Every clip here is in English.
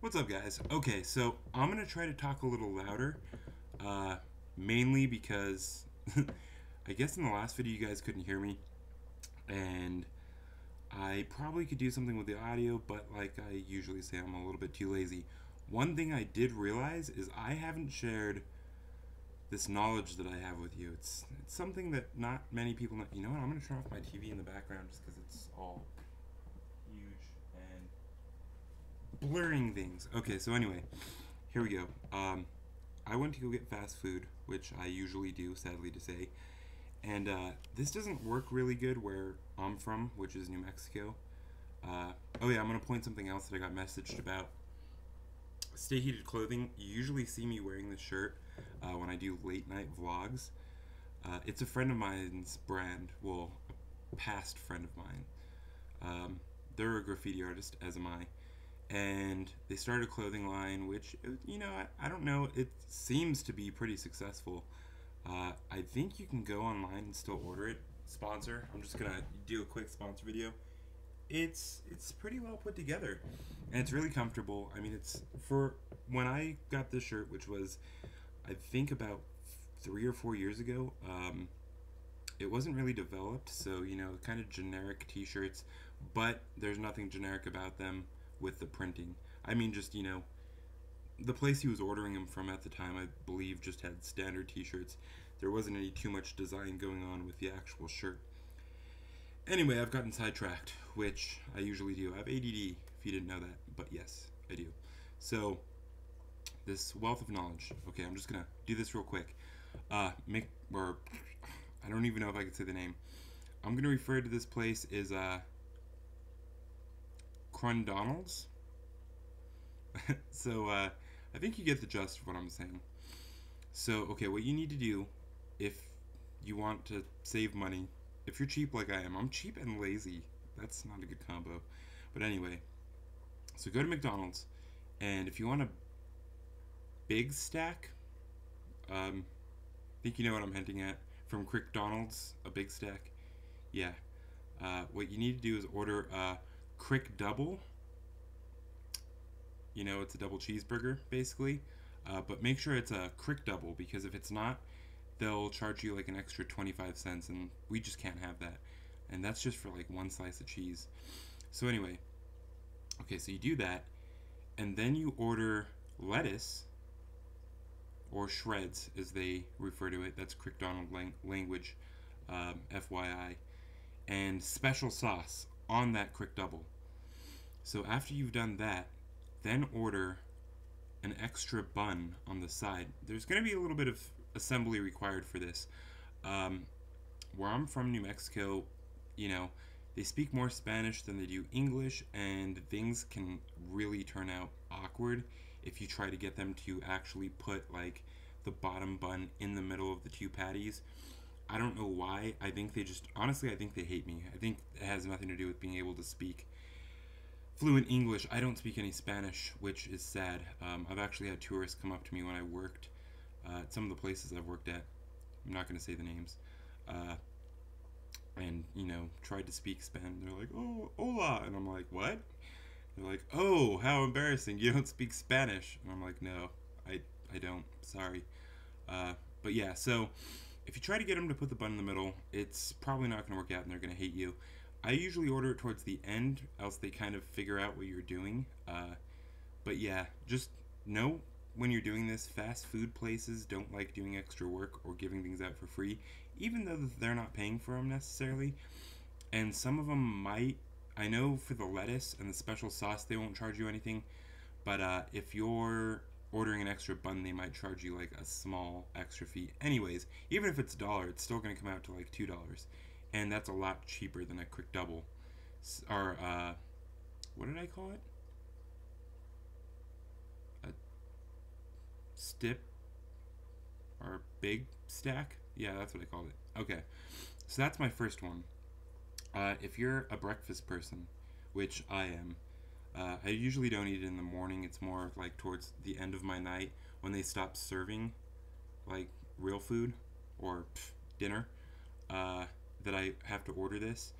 What's up, guys? Okay, so I'm gonna try to talk a little louder, uh, mainly because I guess in the last video you guys couldn't hear me, and I probably could do something with the audio, but like I usually say, I'm a little bit too lazy. One thing I did realize is I haven't shared this knowledge that I have with you. It's something that not many people know. You know what? I'm gonna turn off my TV in the background just because it's all huge and blurring things. Okay, so anyway, here we go. I went to go get fast food, which I usually do, sadly to say. And this doesn't work really good where I'm from, which is New Mexico. Oh yeah, I'm gonna point something else that I got messaged about. Stay Heated Clothing. You usually see me wearing this shirt when I do late night vlogs. It's a friend of mine's brand. Well, a past friend of mine. They're a graffiti artist, as am I, and they started a clothing line, which I don't know. It seems to be pretty successful. I think you can go online and still order it. Sponsor. I'm just gonna do a quick sponsor video. It's pretty well put together, and it's really comfortable. I mean, it's for when I got this shirt, which was I think about 3 or 4 years ago. It wasn't really developed, so kind of generic T-shirts, but there's nothing generic about them with the printing. I mean, just the place he was ordering them from at the time, I believe, just had standard T-shirts. There wasn't any too much design going on with the actual shirt. Anyway, I've gotten sidetracked, which I usually do. I have ADD, if you didn't know that, but yes, I do. So, this wealth of knowledge. Okay, I'm just gonna do this real quick. Or I don't even know if I could say the name. I'm gonna refer to this place as Crundonald's. So I think you get the gist of what I'm saying. So okay, what you need to do if you want to save money, if you're cheap like I am, I'm cheap and lazy. That's not a good combo. But anyway, so go to McDonald's, and if you want a big stack, I think you know what I'm hinting at. From Crickdonald's, a big stack. Yeah. What you need to do is order a Crick Double. It's a double cheeseburger, basically. But make sure it's a Crick Double, because if it's not, they'll charge you like an extra 25 cents, and we just can't have that. And that's just for like one slice of cheese. So anyway, okay, so you do that, and then you order lettuce, or shreds as they refer to it. That's Crickdonald language, FYI, and special sauce on that Crick Double. So after you've done that, then order an extra bun on the side. There's going to be a little bit of assembly required for this. Where I'm from, New Mexico, they speak more Spanish than they do English, and things can really turn out awkward if you try to get them to actually put like the bottom bun in the middle of the two patties. I don't know why. I think they just, honestly, I think they hate me. I think it has nothing to do with being able to speak fluent English. I don't speak any Spanish, which is sad. I've actually had tourists come up to me when I worked at some of the places I've worked at. I'm not going to say the names. And, tried to speak Spanish. They're like, oh, hola. And I'm like, what? They're like, oh, how embarrassing. You don't speak Spanish. And I'm like, no, I don't. Sorry. But yeah, so if you try to get them to put the bun in the middle, it's probably not going to work out and they're going to hate you. I usually order it towards the end, else they kind of figure out what you're doing. But yeah, just know when you're doing this, fast food places don't like doing extra work or giving things out for free, even though they're not paying for them necessarily. And some of them might. I know for the lettuce and the special sauce, they won't charge you anything. But if you're ordering an extra bun, they might charge you like a small extra fee. Anyways, even if it's $1, it's still going to come out to like $2. And that's a lot cheaper than a Quick Double. Or, what did I call it? A stip? Or big stack? Yeah, that's what I called it. Okay, so that's my first one. If you're a breakfast person, which I am, I usually don't eat it in the morning. It's more like towards the end of my night when they stop serving like real food or dinner, that I have to order this.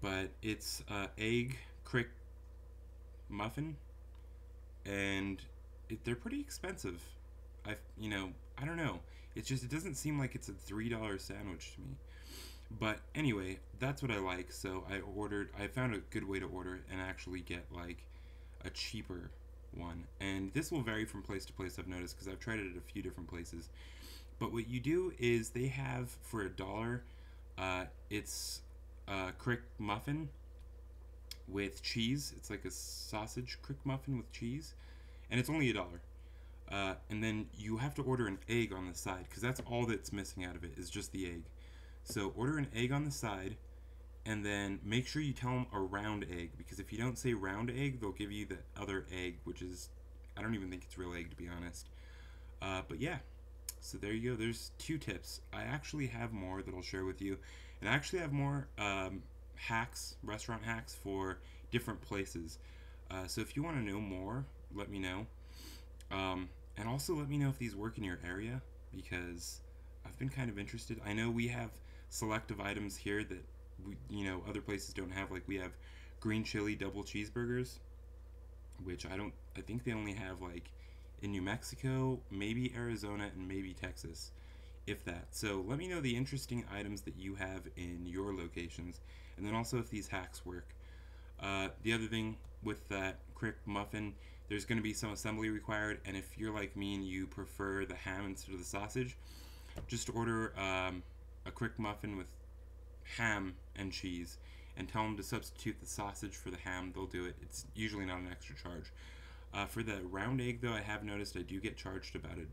But it's egg crick muffin. and they're pretty expensive. I don't know. It's just it doesn't seem like it's a $3 sandwich to me. But anyway, that's what I like. So I found a good way to order it and actually get like a cheaper one. And this will vary from place to place, I've noticed, because I've tried it at a few different places. But what you do is they have for $1, it's a crick muffin with cheese. It's like a sausage crick muffin with cheese, and it's only $1. And then you have to order an egg on the side because that's all that's missing out of it is just the egg. So order an egg on the side, and then make sure you tell them a round egg, because if you don't say round egg, they'll give you the other egg, which is, I don't even think it's real egg, to be honest. But yeah, so there you go. There's 2 tips. I actually have more that I'll share with you, and I actually have more hacks, restaurant hacks for different places. So if you want to know more, let me know. And also let me know if these work in your area, because I've been kind of interested. I know we have selective items here that other places don't have. Like we have green chili double cheeseburgers, which I think they only have like in New Mexico, maybe Arizona, and maybe Texas, if that. So let me know the interesting items that you have in your locations, and then also if these hacks work. The other thing with that crick muffin, there's going to be some assembly required, and if you're like me and you prefer the ham instead of the sausage, just order a crick muffin with ham and cheese, and tell them to substitute the sausage for the ham. They'll do it. It's usually not an extra charge. For the round egg, though, I have noticed I do get charged about $1.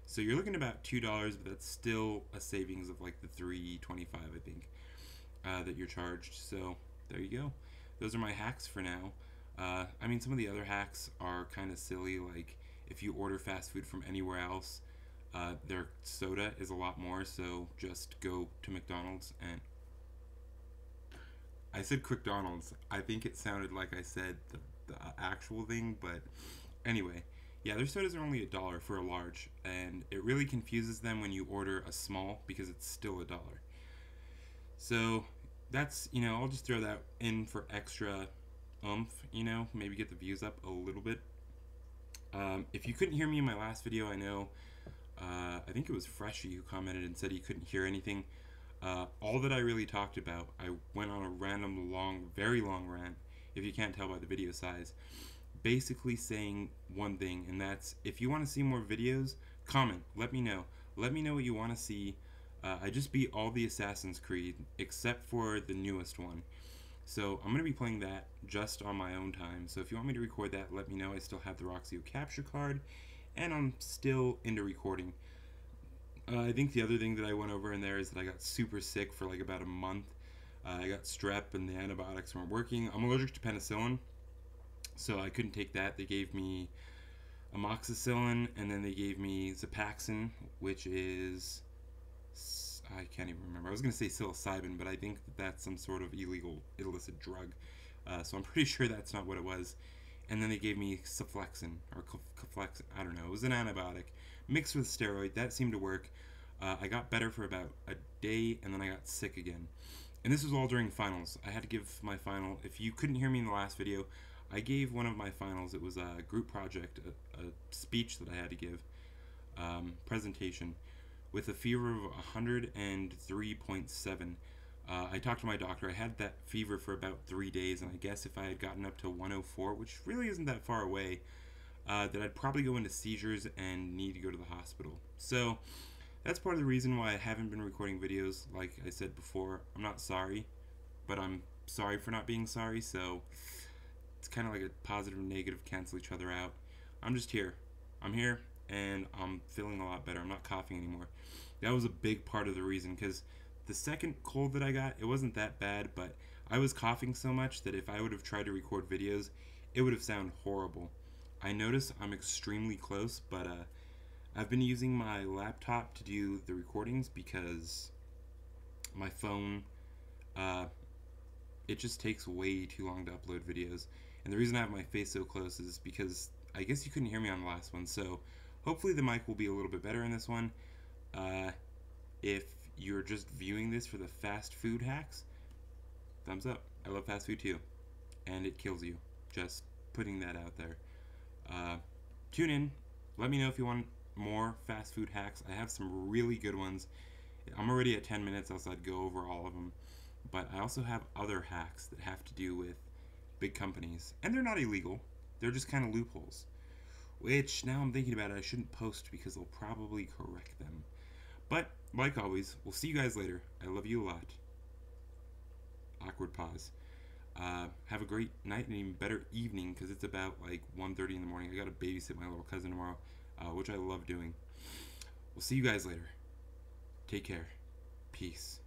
So you're looking at about $2, but that's still a savings of like the $3.25, I think, that you're charged. So there you go. Those are my hacks for now. I mean, some of the other hacks are kind of silly. Like if you order fast food from anywhere else, their soda is a lot more. So just go to McDonald's and I said QuickDonald's. I think it sounded like I said the actual thing, but anyway, yeah, their sodas are only $1 for a large, and it really confuses them when you order a small because it's still $1. So that's, I'll just throw that in for extra oomph, maybe get the views up a little bit. If you couldn't hear me in my last video, I know, I think it was Freshy who commented and said he couldn't hear anything. All that I really talked about, I went on a random very long rant, if you can't tell by the video size, basically saying one thing, and that's, if you want to see more videos, comment, let me know. Let me know what you want to see. I just beat all the Assassin's Creed, except for the newest one. So I'm going to be playing that just on my own time. So if you want me to record that, let me know. I still have the Roxio capture card, and I'm still into recording. I think the other thing that I went over in there is that I got super sick for like about a month. I got strep and the antibiotics weren't working. I'm allergic to penicillin, so I couldn't take that. They gave me amoxicillin, and then they gave me Zipaxin, which is, I can't even remember. I was going to say psilocybin, but I think that's some sort of illegal, illicit drug. So I'm pretty sure that's not what it was. And then they gave me Ceflexin, or Ceflexin, I don't know. It was an antibiotic mixed with steroid. That seemed to work. I got better for about a day, and then I got sick again. And this was all during finals. I had to give my final. If you couldn't hear me in the last video, I gave one of my finals. It was a group project, a speech that I had to give, presentation, with a fever of 103.7. I talked to my doctor. I had that fever for about 3 days, and I guess if I had gotten up to 104, which really isn't that far away, that I'd probably go into seizures and need to go to the hospital. So that's part of the reason why I haven't been recording videos. Like I said before, I'm not sorry, but I'm sorry for not being sorry, so it's kind of like a positive and negative cancel each other out. I'm just here. I'm here, and I'm feeling a lot better. I'm not coughing anymore. That was a big part of the reason, because the second cold that I got, it wasn't that bad, but I was coughing so much that if I would have tried to record videos, it would have sounded horrible. I notice I'm extremely close, but I've been using my laptop to do the recordings because my phone, it just takes way too long to upload videos. And the reason I have my face so close is because I guess you couldn't hear me on the last one, so hopefully the mic will be a little bit better in this one. If you're just viewing this for the fast food hacks, thumbs up. I love fast food too, and it kills you. Just putting that out there. Uh, Tune in. Let me know if you want more fast food hacks. I have some really good ones. I'm already at 10 minutes, else I'd go over all of them. But I also have other hacks that have to do with big companies. And they're not illegal, they're just kind of loopholes. Which, now I'm thinking about it, I shouldn't post because they'll probably correct them. But, like always, we'll see you guys later. I love you a lot. Awkward pause. Have a great night and even better evening because it's about like 1:30 in the morning. I got to babysit my little cousin tomorrow, which I love doing. We'll see you guys later. Take care. Peace.